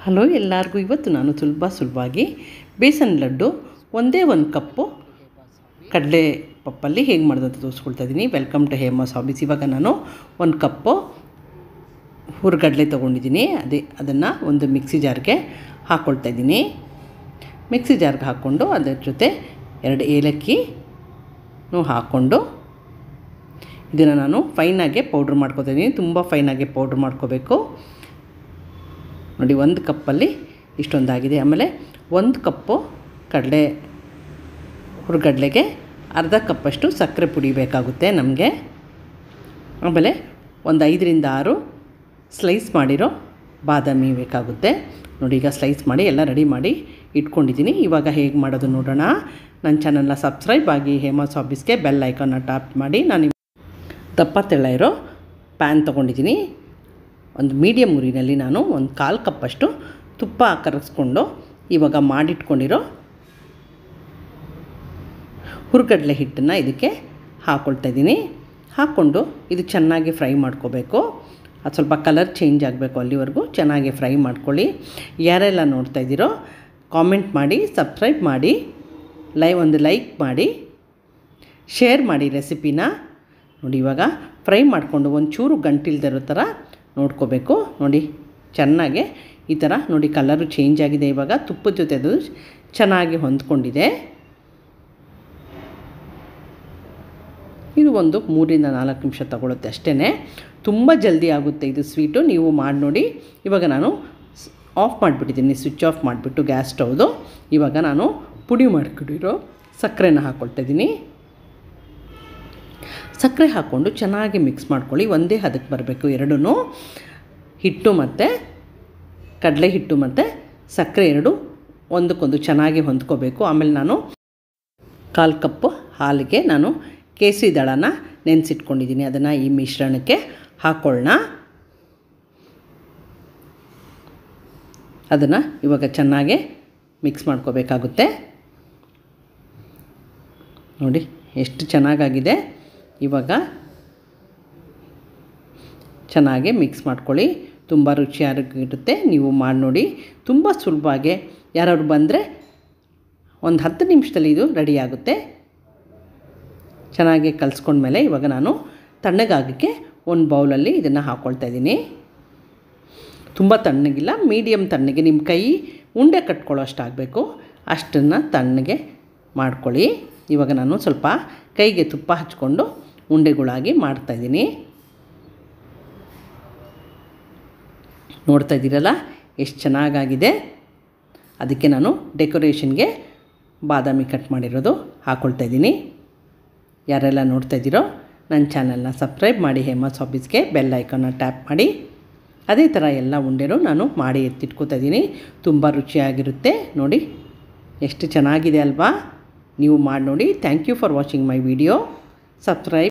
Hello ಎಲ್ಲರಿಗೂ ಇವತ್ತು ನಾನು ಸುಲಭವಾಗಿ ಬೇಸನ್ ಲಡ್ಡು ಒಂದೇ ಒಂದು ಕಪ್ಪು ಕಡಲೆ ಪಪ್ಪಲ್ಲಿ ಹೇಗೆ ಮಾಡೋದು ಅಂತ ತೋರಿಸ್ಕೊಳ್ತಾ ಇದ್ದೀನಿ. Welcome to Hema's hobbies. ಇವಾಗ ನಾನು ಒಂದು ಕಪ್ಪು ಹುರ್ಗಡಲೆ ತೊಗೊಂಡಿದ್ದೀನಿ. ಅದನ್ನು ಒಂದು ಮಿಕ್ಸಿ ಜಾರ್ಗೆ ಹಾಕ್ಕೊಳ್ತಾ ಇದ್ದೀನಿ. ಮಿಕ್ಸಿ ಜಾರ್ಗೆ ಹಾಕ್ಕೊಂಡು ಅದರ ಜೊತೆ 2 ಏಲಕ್ಕಿನೂ ಹಾಕ್ಕೊಂಡು ಇದನ್ನು ನಾನು ಫೈನಾಗೆ ಪೌಡ್ರ್ ಮಾಡ್ಕೊತಾ ಇದ್ದೀನಿ. ತುಂಬ ಫೈನಾಗೆ ಪೌಡ್ರ್ ಮಾಡ್ಕೋಬೇಕು. ನೋಡಿ, 1 ಕಪ್ಪಲ್ಲಿ ಇಷ್ಟೊಂದಾಗಿದೆ. ಆಮೇಲೆ 1 ಕಪ್ಪು ಹುರ್ಗಡ್ಲೆಗೆ ಅರ್ಧ ಕಪ್ಪಷ್ಟು ಸಕ್ಕರೆ ಪುಡಿ ಬೇಕಾಗುತ್ತೆ ನಮಗೆ. ಆಮೇಲೆ ಒಂದು 5 ರಿಂದ 6 ಸ್ಲೈಸ್ ಮಾಡಿರೋ ಬಾದಾಮಿ ಬೇಕಾಗುತ್ತೆ. ನೋಡಿ, ಈಗ ಸ್ಲೈಸ್ ಮಾಡಿ ಎಲ್ಲ ರೆಡಿ ಮಾಡಿ ಇಟ್ಕೊಂಡಿದ್ದೀನಿ. ಇವಾಗ ಹೇಗೆ ಮಾಡೋದು ನೋಡೋಣ. ನನ್ನ ಚಾನಲ್ನ ಸಬ್ಸ್ಕ್ರೈಬ್ ಆಗಿ ಹೇಮಾಸ್ ಹಾಬೀಸ್ಗೆ ಬೆಲ್ ಐಕಾನ್ನ ಟ್ಯಾಪ್ ಮಾಡಿ. ನಾನು ದಪ್ಪ ತೆಳ್ಳ ಇರೋ ಪ್ಯಾನ್ ತೊಗೊಂಡಿದ್ದೀನಿ. ಒಂದು ಮೀಡಿಯಮ್ ಉರಿನಲ್ಲಿ ನಾನು ಒಂದು 1/4 ಕಪ್ಪಷ್ಟು ತುಪ್ಪ ಕರಗಿಸ್ಕೊಂಡು ಇವಾಗ ಮಾಡಿಟ್ಕೊಂಡಿರೋ ಹುರ್ಗಡ್ಲೆ ಹಿಟ್ಟನ್ನು ಇದಕ್ಕೆ ಹಾಕ್ಕೊಳ್ತಾ ಇದ್ದೀನಿ. ಹಾಕ್ಕೊಂಡು ಇದು ಚೆನ್ನಾಗಿ ಫ್ರೈ ಮಾಡ್ಕೋಬೇಕು. ಅದು ಸ್ವಲ್ಪ ಕಲರ್ ಚೇಂಜ್ ಆಗಬೇಕು, ಅಲ್ಲಿವರೆಗೂ ಚೆನ್ನಾಗಿ ಫ್ರೈ ಮಾಡ್ಕೊಳ್ಳಿ. ಯಾರೆಲ್ಲ ನೋಡ್ತಾ ಇದ್ದೀರೋ ಕಾಮೆಂಟ್ ಮಾಡಿ, ಸಬ್ಸ್ಕ್ರೈಬ್ ಮಾಡಿ, ಒಂದು ಲೈಕ್ ಮಾಡಿ, ಶೇರ್ ಮಾಡಿ ರೆಸಿಪಿನ. ನೋಡಿ, ಇವಾಗ ಫ್ರೈ ಮಾಡಿಕೊಂಡು ಒಂಚೂರು ಗಂಟಿಲ್ದಿರೋ ಥರ ನೋಡ್ಕೋಬೇಕು. ನೋಡಿ, ಚೆನ್ನಾಗೆ ಈ ಥರ ನೋಡಿ ಕಲರು ಚೇಂಜ್ ಆಗಿದೆ. ಇವಾಗ ತುಪ್ಪದ ಜೊತೆ ಅದು ಚೆನ್ನಾಗಿ ಹೊಂದ್ಕೊಂಡಿದೆ. ಇದು ಒಂದು 3 ರಿಂದ 4 ನಿಮಿಷ ತಗೊಳುತ್ತೆ ಅಷ್ಟೇ. ತುಂಬ ಜಲ್ದಿ ಆಗುತ್ತೆ ಇದು ಸ್ವೀಟು. ನೀವು ಮಾಡಿ ನೋಡಿ. ಇವಾಗ ನಾನು ಆಫ್ ಮಾಡಿಬಿಟ್ಟಿದ್ದೀನಿ, ಸ್ವಿಚ್ ಆಫ್ ಮಾಡಿಬಿಟ್ಟು ಗ್ಯಾಸ್ ಸ್ಟವ್ದು. ಇವಾಗ ನಾನು ಪುಡಿ ಮಾಡಿಕೊಂಡಿರೋ ಸಕ್ಕರೆನ ಹಾಕ್ಕೊಳ್ತಾ ಇದ್ದೀನಿ. ಸಕ್ಕರೆ ಹಾಕ್ಕೊಂಡು ಚೆನ್ನಾಗಿ ಮಿಕ್ಸ್ ಮಾಡ್ಕೊಳ್ಳಿ. ಒಂದೇ ಹದಕ್ಕೆ ಬರಬೇಕು ಎರಡೂ, ಹಿಟ್ಟು ಮತ್ತು ಕಡಲೆ ಹಿಟ್ಟು ಮತ್ತು ಸಕ್ಕರೆ ಎರಡು ಒಂದಕ್ಕೊಂದು ಚೆನ್ನಾಗಿ ಹೊಂದ್ಕೋಬೇಕು. ಆಮೇಲೆ ನಾನು 1/4 ಕಪ್ಪು ಹಾಲಿಗೆ ನಾನು ಕೇಸರಿ ದಳನ ನೆನೆಸಿಟ್ಕೊಂಡಿದ್ದೀನಿ. ಅದನ್ನು ಈ ಮಿಶ್ರಣಕ್ಕೆ ಹಾಕ್ಕೊಳ್ಳೋಣ. ಅದನ್ನು ಇವಾಗ ಚೆನ್ನಾಗಿ ಮಿಕ್ಸ್ ಮಾಡ್ಕೋಬೇಕಾಗುತ್ತೆ. ನೋಡಿ ಎಷ್ಟು ಚೆನ್ನಾಗಾಗಿದೆ. ಇವಾಗ ಚೆನ್ನಾಗಿ ಮಿಕ್ಸ್ ಮಾಡ್ಕೊಳ್ಳಿ. ತುಂಬ ರುಚಿಯಾಗಿರುತ್ತೆ. ನೀವು ಮಾಡಿ ನೋಡಿ. ತುಂಬ ಸುಲಭವಾಗಿ ಯಾರಾದ್ರು ಬಂದರೆ ಒಂದು 10 ನಿಮಿಷದಲ್ಲಿ ಇದು ರೆಡಿ ಆಗುತ್ತೆ. ಚೆನ್ನಾಗಿ ಕಲಿಸ್ಕೊಂಡ್ಮೇಲೆ ಇವಾಗ ನಾನು ತಣ್ಣಗಾಗೋಕ್ಕೆ ಒಂದು ಬೌಲಲ್ಲಿ ಇದನ್ನು ಹಾಕ್ಕೊಳ್ತಾ ಇದ್ದೀನಿ. ತುಂಬ ತಣ್ಣಗಿಲ್ಲ, ಮೀಡಿಯಮ್ ತಣ್ಣಗೆ, ನಿಮ್ಮ ಕೈ ಉಂಡೆ ಕಟ್ಕೊಳ್ಳೋ ಅಷ್ಟು ಆಗಬೇಕು, ಅಷ್ಟನ್ನು ತಣ್ಣಗೆ ಮಾಡ್ಕೊಳ್ಳಿ. ಇವಾಗ ನಾನು ಸ್ವಲ್ಪ ಕೈಗೆ ತುಪ್ಪ ಹಚ್ಕೊಂಡು ಉಂಡೆಗಳಾಗಿ ಮಾಡ್ತಾಯಿದ್ದೀನಿ. ನೋಡ್ತಾ ಇದ್ದೀರಲ್ಲ ಎಷ್ಟು ಚೆನ್ನಾಗಾಗಿದೆ. ಅದಕ್ಕೆ ನಾನು ಡೆಕೋರೇಷನ್ಗೆ ಬಾದಾಮಿ ಕಟ್ ಮಾಡಿರೋದು ಹಾಕ್ಕೊಳ್ತಾ ಇದ್ದೀನಿ. ಯಾರೆಲ್ಲ ನೋಡ್ತಾ ಇದ್ದೀರೋ ನನ್ನ ಚಾನಲ್ನ ಸಬ್ಸ್ಕ್ರೈಬ್ ಮಾಡಿ, ಹೇಮಾಸ್ ಹಾಬೀಸ್ಗೆ ಬೆಲ್ ಐಕಾನ್ನ ಟ್ಯಾಪ್ ಮಾಡಿ. ಅದೇ ಥರ ಎಲ್ಲ ಉಂಡೆನೂ ನಾನು ಮಾಡಿ ಎತ್ತಿಟ್ಕೋತಾ ಇದ್ದೀನಿ. ತುಂಬ ರುಚಿಯಾಗಿರುತ್ತೆ. ನೋಡಿ ಎಷ್ಟು ಚೆನ್ನಾಗಿದೆ ಅಲ್ವಾ. ನೀವು ಮಾಡಿ ನೋಡಿ. Thank you for watching my video. Subscribe.